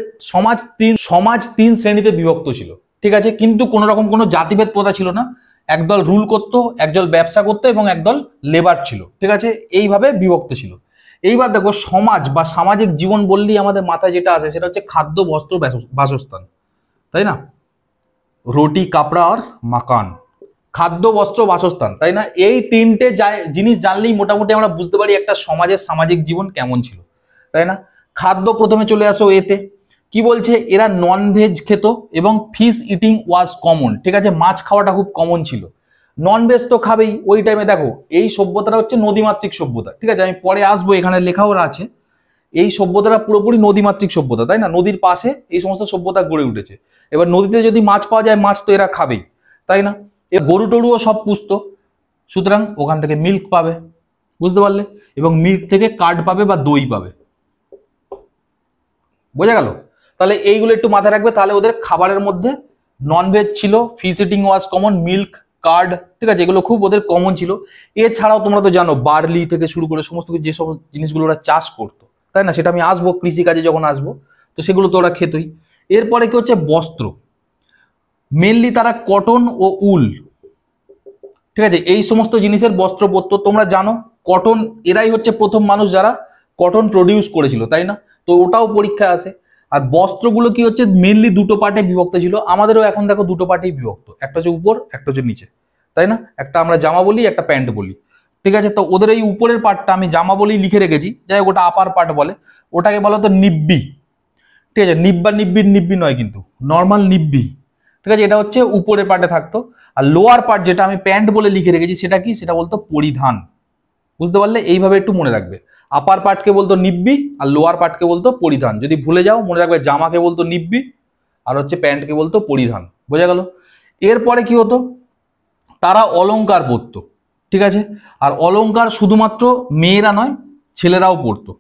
সমাজ তিন শ্রেণীতে বিভক্ত ছিল, ঠিক আছে? কিন্তু কোন রকম কোনো জাতিভেদ প্রথা ছিল না। একদল রুল করতো, একদল ব্যবসা করতো এবং একদল লেবার ছিল, ঠিক আছে? এইভাবে বিভক্ত ছিল। এইবার দেখো, সমাজ বা সামাজিক জীবন বললেই আমাদের মাথায় যেটা আসে সেটা হচ্ছে খাদ্য, বস্ত্র, বাসস্থান, তাই না? রুটি, কাপড়া আর মাকান, খাদ্য, বস্ত্র, বাসস্থান, তাই না? এই 3টে জিনিস জানলেই মোটামুটি আমরা বুঝতে পারি একটা সমাজের সামাজিক জীবন কেমন ছিল, তাই না? খাদ্য, প্রথমে চলে আসো এতে। কি বলছে, এরা নন ভেজ খেত এবং ফিশ ইটিং ওয়াজ কমন, ঠিক আছে? মাছ খাওয়াটা খুব কমন ছিল। নন ভেজ তো খাবেই ওই টাইমে। দেখো, এই সভ্যতাটা হচ্ছে নদীমাতৃক সভ্যতা, ঠিক আছে? আমি পরে আসবো, এখানে লেখাও আছে। এই সভ্যতাটা পুরোপুরি নদীমাতৃক সভ্যতা, তাই না? নদীর পাশে এই সমস্ত সভ্যতা গড়ে উঠেছে। এবার নদীতে যদি মাছ পাওয়া যায়, মাছ তো এরা খাবেই, তাই না? এ গরু টরুও সব পুষতো, সুতরাং ওখান থেকে মিল্ক পাবে, বুঝতে পারলে? এবং মিল্ক থেকে কার্ড পাবে বা দই পাবে। বোঝা গেল? তাহলে এইগুলো একটু মাথায় রাখবে। তাহলে ওদের খাবারের মধ্যে ননভেজ ছিল, ফিশ ইটিং ওয়াজ কমন, মিল্ক, কার্ড, ঠিক আছে, এগুলো খুব ওদের কমন ছিল। এছাড়াও তোমরা তো জানো বার্লি থেকে শুরু করে সমস্ত যে সব জিনিসগুলো ওরা চাষ করতো, তাই না? সেটা আমি আসবো কৃষিকাজে যখন আসবো, তো সেগুলো তো ওরা খেতই। এরপরে কি হচ্ছে, বস্ত্র। মেনলি তারা কটন ও উল, ঠিক আছে, এই সমস্ত জিনিসের বস্ত্র পরতো। তোমরা জানো কটন, এরাই হচ্ছে প্রথম মানুষ যারা কটন প্রডিউস করেছিল, তাই না? তো ওটাও পরীক্ষায় আসে। আর বস্ত্রগুলো কি হচ্ছে, মেনলি দুটো পার্টে বিভক্ত ছিল। আমাদেরও এখন দেখো দুটো পার্টেই বিভক্ত, একটা হচ্ছে উপর, একটা হচ্ছে নিচে, তাই না? একটা আমরা জামা বলি, একটা প্যান্ট বলি, ঠিক আছে? তো ওদের এই উপরের পার্টটা আমি জামা বলেই লিখে রেখেছি, যাই হোক ওটা আপার পার্ট বলে। ওটাকে বলা হতো নিব্বি, ঠিক আছে? নিব্বা নিব্বির নিব্বি নয় কিন্তু, নর্মাল নিব্বি, ঠিক আছে? এটা হচ্ছে উপরের পার্টে থাকতো। আর লোয়ার পার্ট যেটা আমি প্যান্ট বলে লিখে রেখেছি, সেটা কি, সেটা বলতো পরিধান। বুঝতে পারলে? এইভাবে একটু মনে রাখবে। আপার পার্টকে বলতো নিব্বি আর লোয়ার পার্টকে বলতো পরিধান। যদি ভুলে যাও মনে রাখবে, জামাকে বলতো নিব্বি আর হচ্ছে প্যান্টকে বলতো পরিধান। বোঝা গেল? এরপরে কি হতো, তারা অলংকার পরতো, ঠিক আছে? আর অলংকার শুধুমাত্র মেয়েরা নয়, ছেলেরাও পরতো।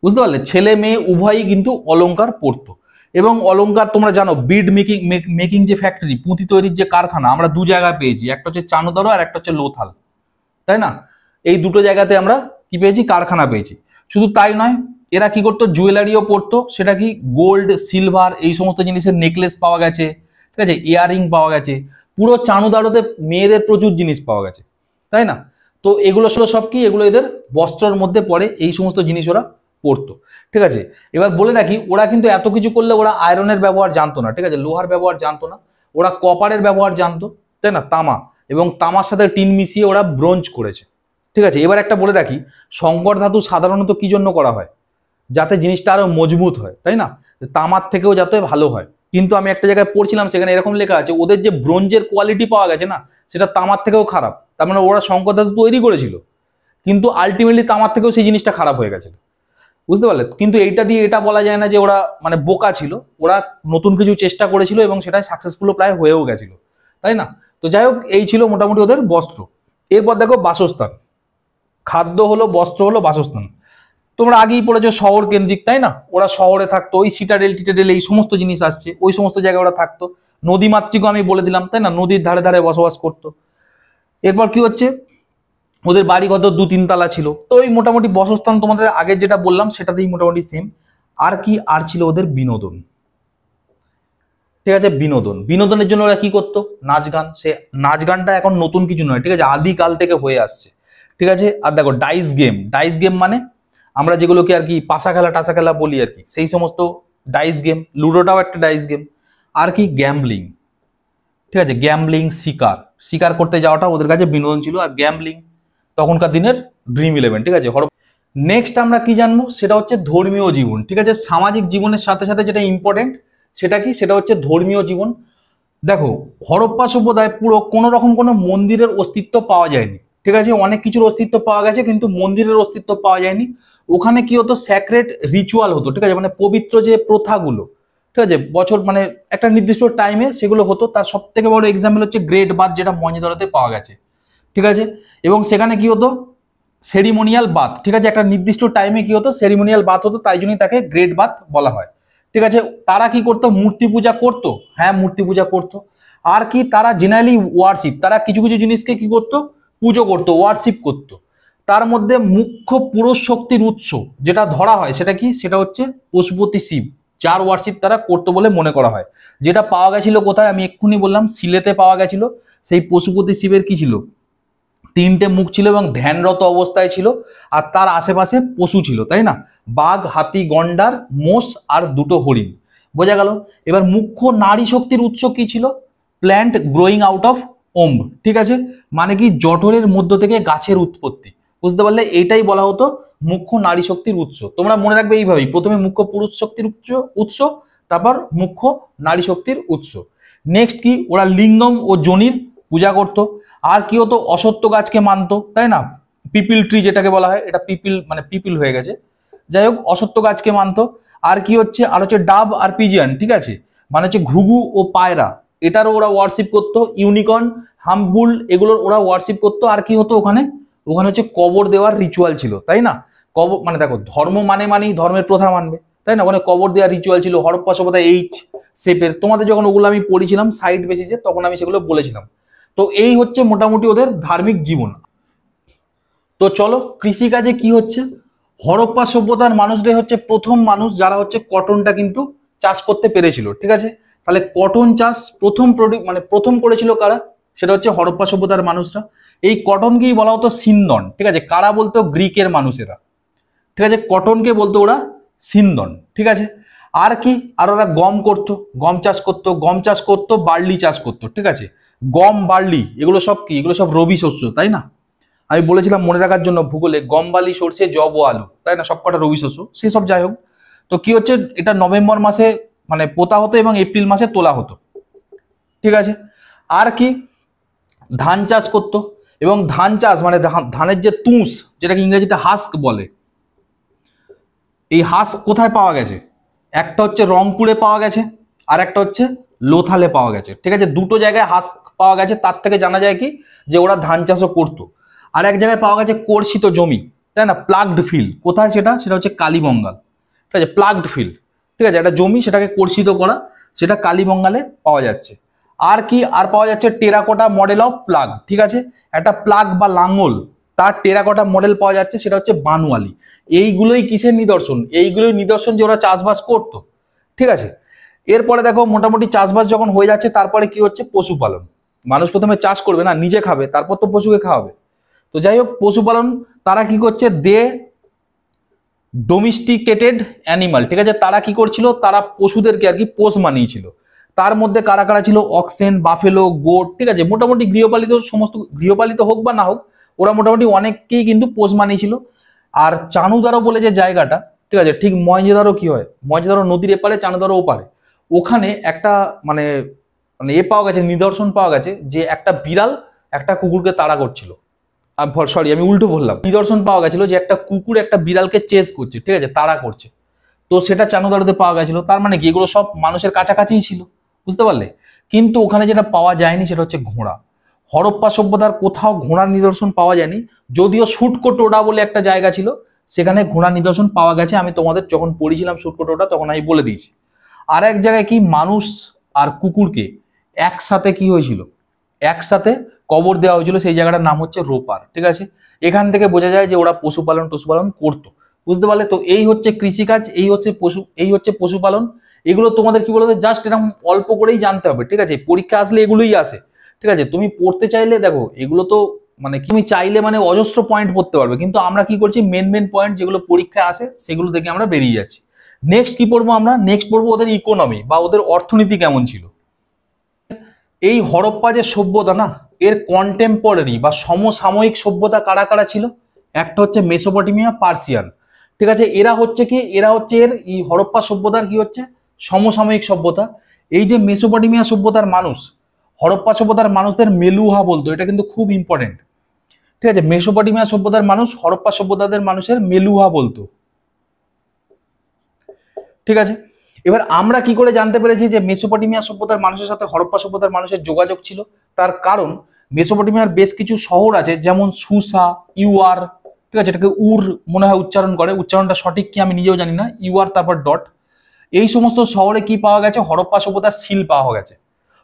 বুঝতে পারলে? ছেলে মেয়ে উভয়ই কিন্তু অলংকার পরতো। এবং অলংকার তোমরা জানো, বিড মেকিং যে ফ্যাক্টরি, পুঁতি তৈরির যে কারখানা, আমরা দু জায়গায় পেয়েছি, একটা হচ্ছে চানুদারো আর একটা হচ্ছে লোথাল, তাই না? এই দুটো জায়গাতে আমরা কি পেয়েছি, কারখানা পেয়েছি। শুধু তাই নয়, এরা কি করতো, জুয়েলারিও পরতো। সেটা কি, গোল্ড, সিলভার, এই সমস্ত জিনিসের নেকলেস পাওয়া গেছে, ঠিক আছে, ইয়াররিং পাওয়া গেছে। পুরো চানুদারোতে মেয়েদের প্রচুর জিনিস পাওয়া গেছে, তাই না? তো এগুলো সব কি, এগুলো এদের বস্ত্রের মধ্যে পড়ে, এই সমস্ত জিনিস ওরা পড়তো, ঠিক আছে? এবার বলে রাখি, ওরা কিন্তু এত কিছু করলে ওরা আয়রনের ব্যবহার জানতো না, ঠিক আছে? লোহার ব্যবহার জানতো না। ওরা কপারের ব্যবহার জানতো, তাই না, তামা। এবং তামার সাথে টিন মিশিয়ে ওরা ব্রোঞ্জ করেছে। ঠিক আছে, এবার একটা বলে রাখি, সংকর ধাতু সাধারণত কি জন্য করা হয়? যাতে জিনিসটা আরো মজবুত হয়, তাই না? তামার থেকেও যাতে ভালো হয়। কিন্তু আমি একটা জায়গায় পড়ছিলাম, সেখানে এরকম লেখা আছে ওদের যে ব্রোঞ্জের কোয়ালিটি পাওয়া গেছে না, সেটা তামার থেকেও খারাপ। তার মানে ওরা সংকর ধাতু তৈরি করেছিল, কিন্তু আলটিমেটলি তামার থেকেও সেই জিনিসটা খারাপ হয়ে গেছিল। বুঝতে পারলে? কিন্তু এইটা দিয়ে এটা বলা যায় না যে ওরা মানে বোকা ছিল, ওরা নতুন কিছু চেষ্টা করেছিল এবং সেটা সাকসেসফুল প্রায় হয়েও গেছিল, তাই না? তো যাই হোক, এই ছিল মোটামুটি ওদের বস্ত্র। এরপর দেখো বাসস্থান। খাদ্য হলো, বস্ত্র হলো, বাসস্থান। তোমরা আগেই পড়েছো শহর কেন্দ্রিক, তাই না? ওরা শহরে থাকতো, ওই সিটাডেল টিটাডেল এই সমস্ত জিনিস আসছে, ওই সমস্ত জায়গায় ওরা থাকতো। নদীমাতৃক আমি বলে দিলাম, তাই না? নদীর ধারে ধারে বসবাস করতো। এরপর কি হচ্ছে, ওদের বাড়ি কত 2-3 তলা ছিল। তো ওই মোটামুটি বসস্থান তোমাদের আগে যেটা বললাম সেটাতেই মোটামুটি সেম। আর কি আর ছিল ওদের বিনোদন। ঠিক আছে, বিনোদন, বিনোদনের জন্য ওরা কি করতো? নাচ গান। সে নাচ গানটা এখন নতুন কিছু নয়, ঠিক আছে, আদিকাল থেকে হয়ে আসছে। ঠিক আছে, আর দেখো ডাইস গেম। ডাইস গেম মানে আমরা যেগুলোকে আর কি পাশা খেলা টাসা খেলা বলি আর কি, সেই সমস্ত ডাইস গেম। লুডোটাও একটা ডাইস গেম। আর কি গ্যাম্বলিং। ঠিক আছে, গ্যাম্বলিং, শিকার। শিকার করতে যাওয়াটা ওদের কাছে বিনোদন ছিল। আর গ্যাম্বলিং তখনকার দিনের ড্রিম ইলেভেন। ঠিক আছে, নেক্সট আমরা কি জানবো, সেটা হচ্ছে ধর্মীয় জীবন। ঠিক আছে, সামাজিক জীবনের সাথে সাথে যেটা ইম্পর্টেন্ট সেটা কি, সেটা হচ্ছে ধর্মীয় জীবন। দেখো, হরপ্পা সভ্যতায় পুরো কোনো রকম কোনো মন্দিরের অস্তিত্ব পাওয়া যায়নি। ঠিক আছে, অনেক কিছুর অস্তিত্ব পাওয়া গেছে কিন্তু মন্দিরের অস্তিত্ব পাওয়া যায়নি। ওখানে কি হতো, স্যাক্রেড রিচুয়াল হতো। ঠিক আছে, মানে পবিত্র যে প্রথাগুলো, ঠিক আছে, বছর মানে একটা নির্দিষ্ট টাইমে সেগুলো হতো। তার সব থেকে বড় এক্সাম্পল হচ্ছে গ্রেট বাথ, যেটা মহেঞ্জোদারোতে পাওয়া গেছে। ঠিক আছে, এবং সেখানে কি হতো, সেরিমোনিয়াল বাথ। ঠিক আছে, একটা নির্দিষ্ট টাইমে কি হতো, সেরিমোনিয়াল বাথ হতো, তাই জন্যই তাকে গ্রেট বাথ বলা হয়। ঠিক আছে, তারা কি করতো, মূর্তি পূজা করতো। হ্যাঁ, মূর্তি পূজা করতো। আর কি, তারা জেনারেলি ওয়ার্শিপ, তারা কিছু কিছু জিনিসকে কি করতো, পুজো করতো, ওয়ার্শিপ করতো। তার মধ্যে মুখ্য পুরুষ শক্তির উৎস যেটা ধরা হয় সেটা কি, সেটা হচ্ছে পশুপতি শিব, যার ওয়ার্শিপ তারা করতো বলে মনে করা হয়। যেটা পাওয়া গেছিল কোথায়, আমি এক্ষুনি বললাম সিলেতে পাওয়া গেছিল। সেই পশুপতি শিবের কি ছিল, 3টে মুখ ছিল এবং ধ্যানরত অবস্থায় ছিল। আর তার আশেপাশে পশু ছিল, তাই না? বাঘ, হাতি, গন্ডার, মোষ আর 2টো হরিণ। বোঝা গেল? এবার মুখ্য নারী শক্তির উৎস কি ছিল, প্ল্যান্ট গ্রোয়িং আউট অফ ওম্ব। ঠিক আছে, মানে কি জঠরের মধ্য থেকে গাছের উৎপত্তি। বুঝতে পারলে? এইটাই বলা হতো মুখ্য নারী শক্তির উৎস। তোমরা মনে রাখবে এইভাবেই, প্রথমে মুখ্য পুরুষ শক্তির উৎস, তারপর মুখ্য নারী শক্তির উৎস। নেক্সট কি, ওরা লিঙ্গম ও যোনির পূজা করতো। আর কি হতো, অসত্য গাছকে মানতো, তাই না? পিপিল ট্রি যেটাকে বলা হয়, এটা পিপিল মানে পিপিল হয়ে গেছে। যাই হোক, অসত্য গাছকে মানতো। আর কি হচ্ছে, আর হচ্ছে ডাব আর পিজিয়ান। ঠিক আছে, মানে হচ্ছে ঘুঘু ও পায়রা, এটারও ওরা ওয়ার্শিপ করতো। ইউনিকর্ন, হাম্বুল, এগুলোর ওরা ওয়ার্শিপ করতো। আর কি হতো ওখানে, ওখানে হচ্ছে কবর দেওয়ার রিচুয়াল ছিল, তাই না? কবর মানে দেখো, ধর্ম মানেই ধর্মের প্রথা মানবে, তাই না? ওখানে কবর দেওয়ার রিচুয়াল ছিল। হরপ্পা সভ্যতা এইচ শেপের, তোমাদের যখন ওগুলো আমি পড়েছিলাম সাইড বেসিসে, তখন আমি সেগুলো বলেছিলাম। তো এই হচ্ছে মোটামুটি ওদের ধার্মিক জীবন। তো চলো, কৃষিকাজে কি হচ্ছে, হরপ্পা সভ্যতার মানুষরাই হচ্ছে প্রথম মানুষ যারা হচ্ছে কটনটা কিন্তু চাষ করতে পেরেছিল। ঠিক আছে, তাহলে কটন চাষ প্রথম করেছিল কারা, সেটা হচ্ছে হরপ্পা সভ্যতার মানুষরা। এই কটনকেই বলা হতো সিন্দন। ঠিক আছে, কারা বলতো, গ্রিকের মানুষেরা। ঠিক আছে, কটনকে বলতো ওরা সিন্দন। ঠিক আছে, আর কি, আর ওরা গম করতো, গম চাষ করতো, বার্লি চাষ করতো। ঠিক আছে, গম, বার্লি এগুলো সব কি, এগুলো সব রবি শস্য, তাই না? আমি বলেছিলাম মনে রাখার জন্য ভূগোলে, গম, বার্লি, সর্ষে, জব ও আলু, তাই না? সবকটা রবি শস্য, সেসব যাই হোক। তো কি হচ্ছে, এটা নভেম্বর মাসে মানে পোতা হতো এবং এপ্রিল মাসে তোলা হতো। ঠিক আছে, আর কি, ধান চাষ করতো। এবং ধান চাষ মানে ধানের যে তুষ, যেটাকে ইংরেজিতে হাস্ক বলে, এই হাঁস কোথায় পাওয়া গেছে, একটা হচ্ছে রংপুরে পাওয়া গেছে, আর একটা হচ্ছে লোথালে পাওয়া গেছে। ঠিক আছে, 2টো জায়গায় হাঁস পাওয়া গেছে। তার থেকে জানা যায় কি, যে ওরা ধান চাষও করতো। আর এক জায়গায় পাওয়া গেছে কর্ষিত জমি, তাই না? প্লাগড ফিল্ড, কোথায় সেটা, সেটা হচ্ছে কালীবঙ্গাল। ঠিক আছে, প্লাগড ফিল্ড। ঠিক আছে, একটা জমি সেটাকে কর্ষিত করা, সেটা কালীবঙ্গালে পাওয়া যাচ্ছে। আর কি, আর পাওয়া যাচ্ছে টেরাকোটা মডেল অফ প্লাগ। ঠিক আছে, একটা প্লাগ বা লাঙ্গল, তার টেরাকোটা মডেল পাওয়া যাচ্ছে, সেটা হচ্ছে বানুয়ালি। এইগুলোই কিসের নিদর্শন, এইগুলোই নিদর্শন যে ওরা চাষবাস করতো। ঠিক আছে, এরপরে দেখো মোটামুটি চাষবাস যখন হয়ে যাচ্ছে, তারপরে কি হচ্ছে, পশুপালন। মানুষ প্রথমে চাষ করবে না, নিজে খাবে, তারপর তো পশুকে খাওয়াবে। তো যাই হোক, পশুপালন তারা কি করছে, ডোমেস্টিকেটেড অ্যানিমাল। ঠিক আছে, তারা কি করছিল, তারা পশুদেরকে আর কি পোষ মানিয়েছিল। তার মধ্যে কারা কারা ছিল, অক্সেন, বাফেলো, গোট, ঠিক আছে, মোটামুটি গৃহপালিত, সমস্ত গৃহপালিত হোক বা না হোক, ওরা মোটামুটি অনেককেই কিন্তু পোষ মানিয়েছিল। আর চানুদারো বলে যে জায়গাটা, ঠিক আছে, ঠিক মহেঞ্জোদারো কি হয়, মহেঞ্জোদারো নদীর এপারে, চানুদারো ওপারে, ওখানে একটা মানে মানে এ পাওয়া গেছে, নিদর্শন পাওয়া গেছে যে একটা বিড়াল একটা কুকুরকে তাড়া করছিল। সরি, আমি উল্টো বললাম, নিদর্শন পাওয়া গেছিল যে একটা কুকুর একটা বিড়ালকে চেস করছে, ঠিক আছে, তাড়া করছে। তো সেটা চানুদারোতে পাওয়া গেছিল। তার মানে কি এগুলো সব মানুষের কাছাকাছিই ছিল, বুঝতে পারলে। কিন্তু ওখানে যেটা পাওয়া যায়নি সেটা হচ্ছে ঘোড়া। হরপ্পা সভ্যতার কোথাও ঘোড়ার নিদর্শন পাওয়া যায়নি, যদিও সুটকোটোডা বলে একটা জায়গা ছিল, সেখানে ঘোড়ার নিদর্শন পাওয়া গেছে। আমি তোমাদের যখন পড়েছিলাম সুটকোটোডা তখন আমি বলে দিয়েছি। আর এক জায়গায় কি মানুষ আর কুকুরকে একসাথে কি হয়েছিল, একসাথে কবর দেওয়া হয়েছিল, সেই জায়গাটার নাম হচ্ছে রোপার, ঠিক আছে। এখান থেকে বোঝা যায় যে ওরা পশুপালন করতো, বুঝতে পারলে। তো এই হচ্ছে কৃষিকাজ, এই হচ্ছে পশুপালন। এগুলো তোমাদের কি বলতো, জাস্ট এরকম অল্প করেই জানতে হবে, ঠিক আছে। পরীক্ষা আসলে এগুলোই আসে, ঠিক আছে। তুমি পড়তে চাইলে দেখো এগুলো তো মানে তুমি চাইলে মানে অজস্র পয়েন্ট পড়তে পারবে, কিন্তু আমরা কি করছি, মেন পয়েন্ট যেগুলো পরীক্ষায় আসে সেগুলো থেকে আমরা বেরিয়ে যাচ্ছি। নেক্সট কি পড়বো আমরা, নেক্সট পড়বো ওদের ইকোনমি বা ওদের অর্থনীতি কেমন ছিল। এই হরপ্পা যে সভ্যতা না, এর কন্টেম্পোরারি বা সমসাময়িক সভ্যতা কারা কারা ছিল, একটা হচ্ছে মেসোপটেমিয়া, পার্সিয়ান, ঠিক আছে। এরা হচ্ছে কি, এরা হচ্ছে এর এই হরপ্পা সভ্যতার কি হচ্ছে সমসাময়িক সভ্যতা। এই যে মেসোপটেমিয়া সভ্যতার মানুষ হরপ্পা সভ্যতার মানুষদের মেলুহা বলতো, এটা কিন্তু খুব ইম্পর্টেন্ট, ঠিক আছে। মেসোপটেমিয়া সভ্যতার মানুষ হরপ্পা সভ্যতাদের মানুষের মেলুহা বলতো, ঠিক আছে। এবার আমরা কি করে জানতে পেরেছি যে মেসোপটেমিয়া সভ্যতার মানুষের সাথে হরপ্পা সভ্যতার মানুষের যোগাযোগ ছিল, তার কারণ মেসোপটেমিয়ার বেশ কিছু শহর আছে, যেমন সুসা, ইউয়ার, ঠিক আছে, এটাকে উর মনে হয় উচ্চারণ করে, উচ্চারণটা সঠিক কি আমি নিজেও জানি না, ইউয়ার তারপর ডট। এই সমস্ত শহরে কি পাওয়া গেছে, হরপ্পা সভ্যতার সিল পাওয়া গেছে।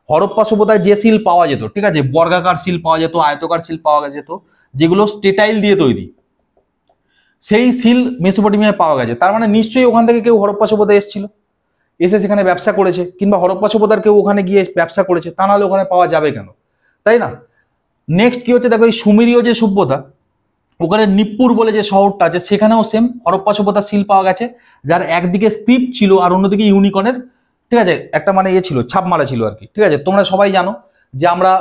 হরপ্পা সভ্যতায় যে সিল পাওয়া যেত, ঠিক আছে, বর্গাকার সিল পাওয়া যেত, আয়তকার সিল পাওয়া যেত, যেগুলো স্টেটাইল দিয়ে তৈরি, সেই সিল মেসোপটেমিয়ায় পাওয়া গেছে। তার মানে নিশ্চয়ই ওখান থেকে কেউ হরপ্পা সভ্যতায় এসেছিল, এসে সেখানে ব্যবসা করেছে, কিংবা হরপ্পা সভ্যতার কেউ ওখানে গিয়ে ব্যবসা করেছে, তা নাহলে ওখানে পাওয়া যাবে কেন, তাই না। নেক্সট কি হচ্ছে দেখো, এই সুমেরীয় যে সভ্যতা, ওখানে নিপ্পুর বলে যে শহরটা আছে, সেখানেও সেম হরপ্পা সভ্যতার সিল পাওয়া গেছে, যার একদিকে স্ক্রিপ্ট ছিল আর অন্যদিকে ইউনিকর্নের, ঠিক আছে, একটা মানে ইয়ে ছিল, ছাপ মারা ছিল আর কি, ঠিক আছে। তোমরা সবাই জানো যে আমরা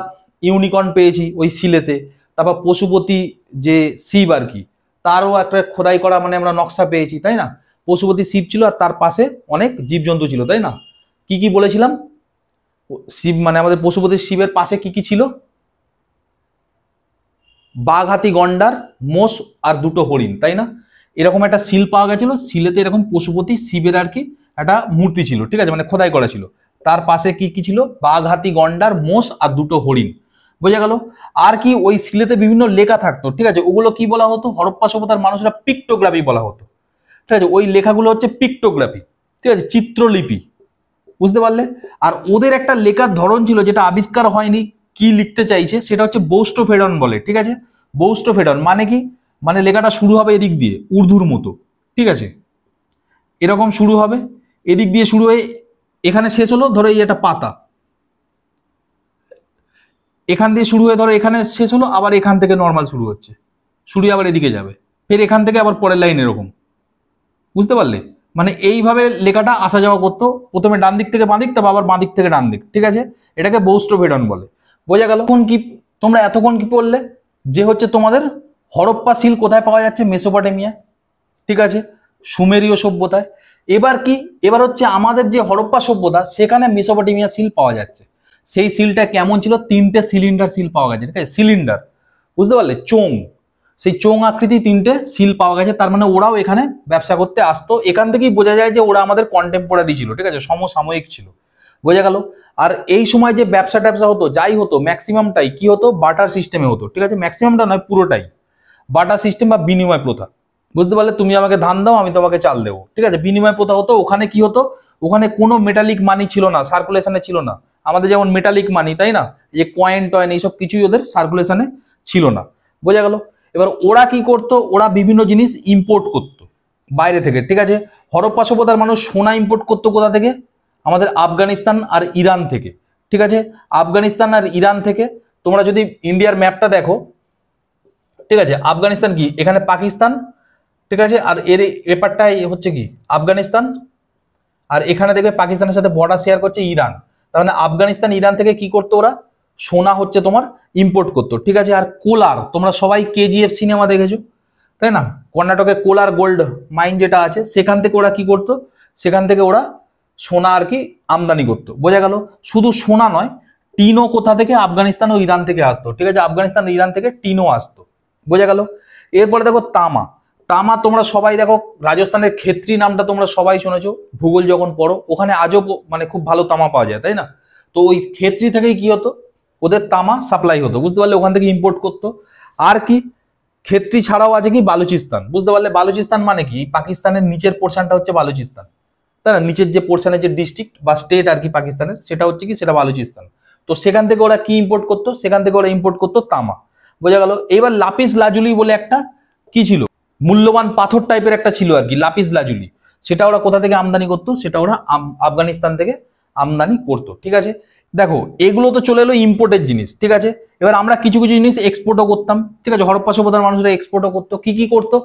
ইউনিকর্ন পেয়েছি ওই সিলেতে, তারপর পশুপতি যে শিব আর কি, তারও একটা খোদাই করা মানে আমরা নকশা পেয়েছি, তাই না। পশুপতি শিব ছিল আর তার পাশে অনেক জীবজন্তু ছিল, তাই না। কি কি বলেছিলাম, শিব মানে আমাদের পশুপতি শিবের পাশে কি কি ছিল, বাঘ, হাতি, গন্ডার, মোষ আর দুটো হরিণ, তাই না। এরকম একটা সিল পাওয়া গেছিল, সিলেতে এরকম পশুপতি শিবের আর কি একটা মূর্তি ছিল, ঠিক আছে, মানে খোদাই করা ছিল। তার পাশে কি কি ছিল, বাঘ, হাতি, গন্ডার, মোষ আর দুটো হরিণ, বোঝা গেল। আর কি ওই সিলেতে বিভিন্ন লেখা থাকতো, ঠিক আছে, ওগুলো কি বলা হতো, হরপ্পা সভ্যতার মানুষরা পিক্টোগ্রাফি বলা হতো, ঠিক আছে। ওই লেখাগুলো হচ্ছে পিক্টোগ্রাফি, ঠিক আছে, চিত্রলিপি, বুঝতে পারলে। আর ওদের একটা লেখার ধরন ছিল যেটা আবিষ্কার হয়নি, কি লিখতে চাইছে সেটা হচ্ছে বৌস্টোফেডন বলে, ঠিক আছে। বৌস্টোফেডন মানে কি, মানে লেখাটা শুরু হবে এদিক দিয়ে উর্দুর মতো, ঠিক আছে, এরকম শুরু হবে, এদিক দিয়ে শুরু হয়ে এখানে শেষ হলো, ধরো এই একটা পাতা, এখান দিয়ে শুরু হয়ে ধরো এখানে শেষ হলো, আবার এখান থেকে নর্মাল শুরু হচ্ছে, শুরু আবার এদিকে যাবে, ফের এখান থেকে আবার পরের লাইন এরকম, বুঝতে পারলে। মানে এইভাবে লেখাটা আসা যাওয়া করতো, প্রথমে ডান দিক থেকে বাঁ দিক, তারপর আবার বাঁ দিক থেকে ডান দিক, ঠিক আছে। এটাকে বৌস্টোফেডন বলে, বোঝা গেল। কোন কি তোমরা এতক্ষণ কি পড়লে, যে হচ্ছে তোমাদের হরপ্পা সিল কোথায় পাওয়া যাচ্ছে, মেসোপটেমিয়া, ঠিক আছে, সুমেরীয় সভ্যতায়। এবার কি, এবার হচ্ছে আমাদের যে হরপ্পা সভ্যতা, সেখানে মেসোপটেমিয়া সিল পাওয়া যাচ্ছে। সেই সিলটা কেমন ছিল, তিনটে সিলিন্ডার সিল পাওয়া গেছে, ঠিক আছে, সিলিন্ডার, বুঝতে পারলে, চোং, সেই চোং আকৃতি তিনটে সিল পাওয়া গেছে। তার মানে ওরাও এখানে ব্যবসা করতে আসতো, এখান থেকেই বোঝা যায় যে ওরা আমাদের কন্টেম্পোরারি ছিল, ঠিক আছে, সমসাময়িক ছিল, বোঝা গেল। আর এই সময় যে ব্যবসা ট্যাবসা হতো, যাই হতো ম্যাক্সিমামটাই কি হতো, বাটার সিস্টেমে হতো, ঠিক আছে, ম্যাক্সিমামটা নয় পুরোটাই বাটার সিস্টেম বা বিনিময় প্রথা, বুঝতে পারলে। তুমি আমাকে ধান দাও, আমি তোমাকে চাল দেবো, ঠিক আছে, বিনিময় প্রথা হতো। ওখানে কি হতো, ওখানে কোনো মেটালিক মানি ছিল না, সার্কুলেশনে ছিল না, আমাদের যেমন মেটালিক মানি, তাই না, যে কয়েন টয়েন এইসব কিছুই ওদের সার্কুলেশনে ছিল না, বোঝা গেল। এবার ওরা কি করতো, ওরা বিভিন্ন জিনিস ইম্পোর্ট করতো বাইরে থেকে, ঠিক আছে। হরপ্পা সভ্যতার মানুষ সোনা ইম্পোর্ট করতো কোথা থেকে, আমাদের আফগানিস্তান আর ইরান থেকে, ঠিক আছে, আফগানিস্তান আর ইরান থেকে। তোমরা যদি ইন্ডিয়ার ম্যাপটা দেখো, ঠিক আছে, আফগানিস্তান কি, এখানে পাকিস্তান, ঠিক আছে, আর এর এপারটাই হচ্ছে কি আফগানিস্তান, আর এখানে দেখবে পাকিস্তানের সাথে বর্ডার শেয়ার করছে ইরান। তার মানে আফগানিস্তান ইরান থেকে কি করতো ওরা, সোনা হচ্ছে তোমার ইম্পোর্ট করতো, ঠিক আছে। আর কোলার, তোমরা সবাই কেজিএফ সিনেমা দেখেছো তাই না, কর্ণাটকে কোলার গোল্ড মাইন যেটা আছে সেখান থেকে ওরা কি করতো, সেখান থেকে ওরা সোনা আর কি আমদানি করতো, বোঝা গেল। শুধু সোনা নয়, টিনও কোথা থেকে, আফগানিস্তান ও ইরান থেকে আসতো, ঠিক আছে, আফগানিস্তান ইরান থেকে টিনও আসতো, বোঝা গেল। এরপরে দেখো তামা। তামা তোমরা সবাই দেখো, রাজস্থানের ক্ষেত্রী নামটা তোমরা সবাই শুনেছো, ভূগোল যখন পড়ো ওখানে আজও মানে খুব ভালো তামা পাওয়া যায় তাই না। তো ওই ক্ষেত্রী থেকেই কি হতো, ওদের তামা সাপ্লাই হতো, বুঝতে পারলে, ওখান থেকে ইম্পোর্ট করতো। আর কি, ক্ষেত্রী ছাড়াও আছে কি বালুচিস্তান, বুঝতে পারলে, বালুচিস্তান মানে কি, পাকিস্তানের নিচের পোর্শনটা হচ্ছে বালুচিস্তান, তাই না, নিচের যে পোর্শনের যে ডিস্ট্রিক্ট বা স্টেট আর কি পাকিস্তানের, সেটা হচ্ছে কি, সেটা বালুচিস্তান। তো সেখান থেকে ওরা কি ইম্পোর্ট করতো, সেখান থেকে ওরা ইম্পোর্ট করতো তামা, বোঝা গেল। এবার লাপিস লাজুলি বলে একটা কি ছিল, মূল্যবান পাথর টাইপের একটা ছিল আর কি, লাপিস লাজুলি, সেটা ওরা কোথা থেকে আমদানি করতো, সেটা ওরা আফগানিস্তান থেকে আমদানি করতো, ঠিক আছে। দেখো এগুলো তো চলে এলো ইম্পোর্টের জিনিস, ঠিক আছে। এবার আমরা কিছু কিছু জিনিস এক্সপোর্টও করতাম, ঠিক আছে, হরপ্পা সভ্যতার মানুষরা এক্সপোর্টও করতো। কি কি করতো,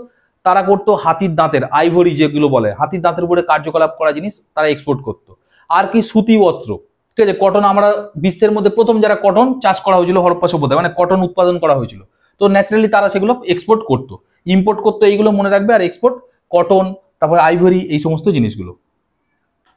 তারা করতো হাতির দাঁতের, আইভরি যেগুলো বলে, হাতির দাঁতের উপরে কার্যকলাপ করা জিনিস তারা এক্সপোর্ট করতো। আর কি, সুতি বস্ত্র, ঠিক আছে, কটন, আমরা বিশ্বের মধ্যে প্রথম যারা কটন চাষ করা হয়েছিল হরপ্পা সভ্যতায়, মানে কটন উৎপাদন করা হয়েছিল, তো ন্যাচারালি তারা সেগুলো এক্সপোর্ট করতো, ইম্পোর্ট করতো, এইগুলো মনে রাখবে। আর এক্সপোর্ট কটন, তারপর আইভরি, এই সমস্ত জিনিসগুলো।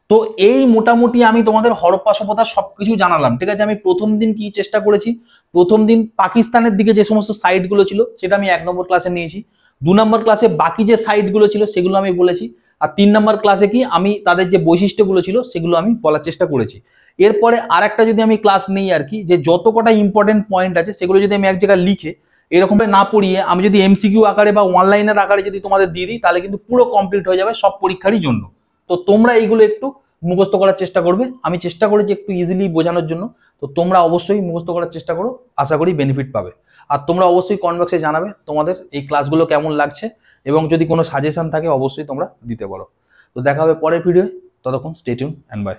তো এই মোটামুটি আমি তোমাদের হরপ্পা সভ্যতার সবকিছু জানালাম, ঠিক আছে। আমি প্রথম দিন কি চেষ্টা করেছি, প্রথম দিন পাকিস্তানের দিকে যে সমস্ত সাইটগুলো ছিল সেটা আমি 1 নম্বর ক্লাসে নিয়েছি, 2 নম্বর ক্লাসে বাকি যে সাইটগুলো ছিল সেগুলো আমি বলেছি, আর 3 নম্বর ক্লাসে কি আমি তাদের যে বৈশিষ্ট্যগুলো ছিল সেগুলো আমি বলার চেষ্টা করেছি। এরপরে আর একটা যদি আমি ক্লাস নেই আর কি, যে যত কটা ইম্পর্টেন্ট পয়েন্ট আছে সেগুলো যদি আমি এক জায়গায় লিখে এরকম না পড়িয়ে আমি যদি এমসিকিউ আকারে বা অনলাইনের আকারে যদি তোমাদের দিয়ে দিই, তাহলে কিন্তু পুরো কমপ্লিট হয়ে যাবে সব পরীক্ষারই জন্য। তো তোমরা এইগুলো একটু মুখস্থ করার চেষ্টা করবে, আমি চেষ্টা করেছি একটু ইজিলি বোঝানোর জন্য, তো তোমরা অবশ্যই মুখস্থ করার চেষ্টা করো, আশা করি বেনিফিট পাবে। আর তোমরা অবশ্যই কমেন্ট বক্সে জানাবে তোমাদের এই ক্লাসগুলো কেমন লাগছে, এবং যদি কোনো সাজেশন থাকে অবশ্যই তোমরা দিতে পারো। তো দেখা হবে পরের ভিডিওয়ে, ততক্ষণ স্টে টিউন এন্ড বাই।